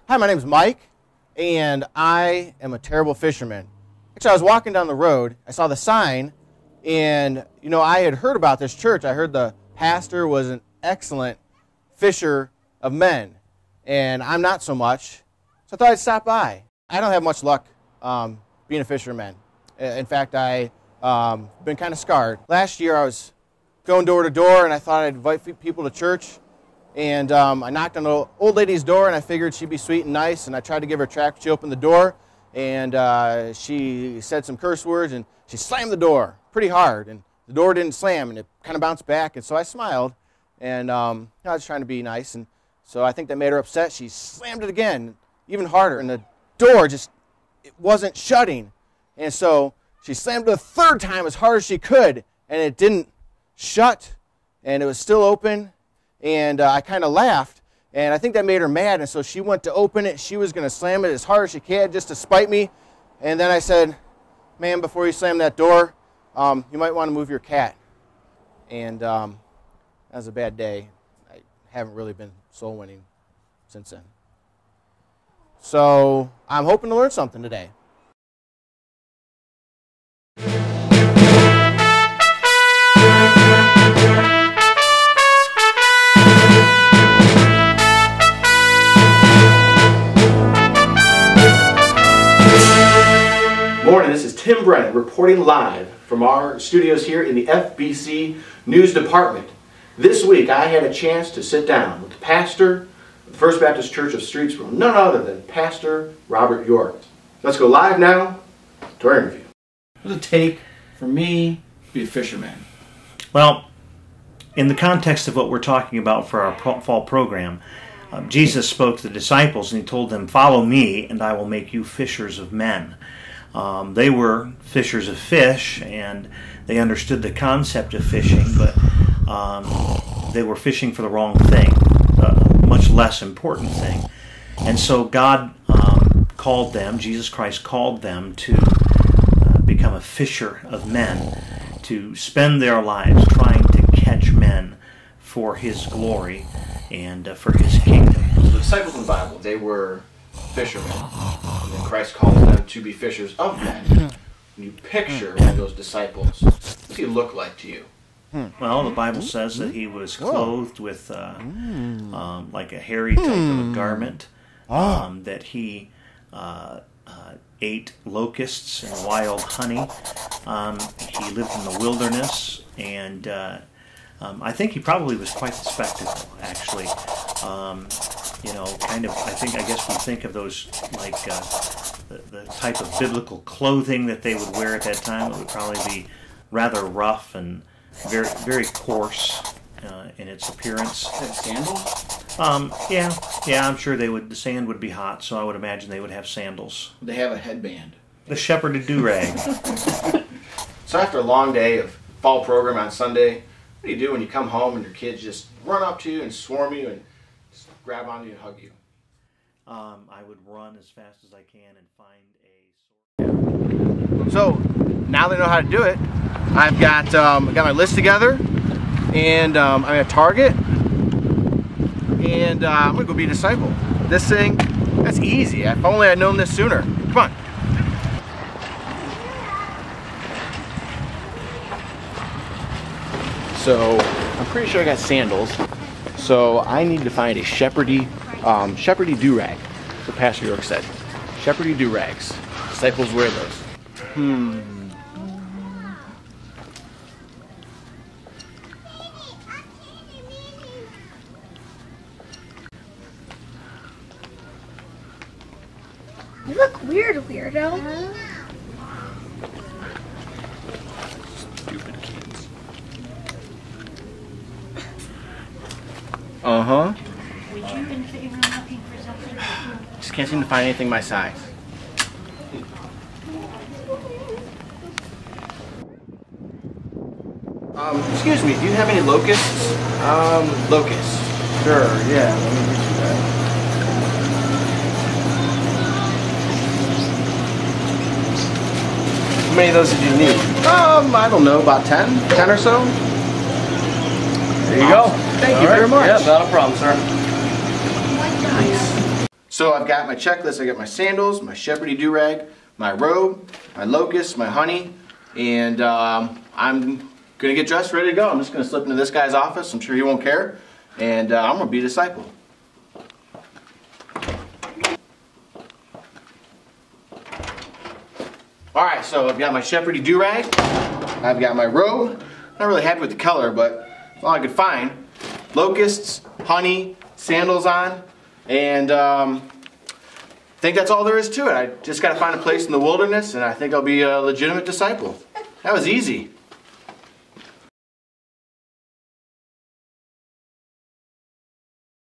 Hi, my name is Mike, and I am a terrible fisherman. Actually, I was walking down the road, I saw the sign, and, you know, I had heard about this church. I heard the pastor was an excellent fisher of men, and I'm not so much, so I thought I'd stop by. I don't have much luck being a fisherman. In fact, I've been kind of scarred. Last year, I was going door to door, and I thought I'd invite people to church. And I knocked on an old lady's door, and I figured she'd be sweet and nice, and I tried to give her a tract. She opened the door, and she said some curse words, and she slammed the door pretty hard, and the door didn't slam, and it kind of bounced back, and so I smiled, and I was trying to be nice, and so I think that made her upset. She slammed it again, even harder, and the door just, it wasn't shutting, and so she slammed it a third time as hard as she could, and it didn't shut, and it was still open. And I kind of laughed, and I think that made her mad, and so she went to open it. She was going to slam it as hard as she could just to spite me. And then I said, "Ma'am, before you slam that door, you might want to move your cat." And that was a bad day. I haven't really been soul winning since then. So I'm hoping to learn something today. Morning, this is Tim Brennan reporting live from our studios here in the FBC News Department. This week I had a chance to sit down with the pastor of the First Baptist Church of Streetsboro, none other than Pastor Robert York. Let's go live now to our interview. What does it take for me to be a fisherman? Well, in the context of what we're talking about for our fall program, Jesus spoke to the disciples and he told them, "Follow me and I will make you fishers of men." They were fishers of fish, and they understood the concept of fishing, but they were fishing for the wrong thing, a much less important thing. And so God called them, Jesus Christ called them to become a fisher of men, to spend their lives trying to catch men for His glory and for His kingdom. The disciples in the Bible, they were fishermen, and then Christ calls them to be fishers of men. When you picture one of those disciples, what does he look like to you? Well, the Bible says that he was clothed with like a hairy type of a garment, that he ate locusts and wild honey. He lived in the wilderness, and I think he probably was quite the spectacle, actually. You know, kind of, I guess we think of those like the type of biblical clothing that they would wear at that time. It would probably be rather rough and very, very coarse in its appearance. Sandals? Yeah, I'm sure they would. The sand would be hot, so I would imagine they would have sandals. They have a headband. The shepherded do-rag. So after a long day of fall program on Sunday, what do you do when you come home and your kids just run up to you and swarm you and just grab onto you and hug you? I would run as fast as I can and find a... So now they know how to do it. I've got my list together, and I'm at Target, and I'm gonna go be a disciple. This thing, that's easy. If only I'd known this sooner. Come on. So I'm pretty sure I got sandals. So I need to find a shepherdy do-rag. So Pastor York said, shepherdy do-rags. Disciples wear those. You look weird, weirdo. Stupid kids. Uh-huh. Would you have been sitting around looking for something? Just can't seem to find anything my size. Excuse me, do you have any locusts? Locusts. Sure, yeah, let me get you that. How many of those did you need? I don't know, about 10? 10 or so? There you go. Thank you very much. Yeah, not a problem, sir. Nice. So I've got my checklist. I got my sandals, my shepherdy do-rag, my robe, my locusts, my honey, and I'm going to get dressed, ready to go. I'm just going to slip into this guy's office. I'm sure he won't care. And I'm going to be a disciple. Alright, so I've got my shepherdy do-rag. I've got my robe. Not really happy with the color, but it's all I could find. Locusts, honey, sandals on, and I think that's all there is to it. I just got to find a place in the wilderness, and I think I'll be a legitimate disciple. That was easy.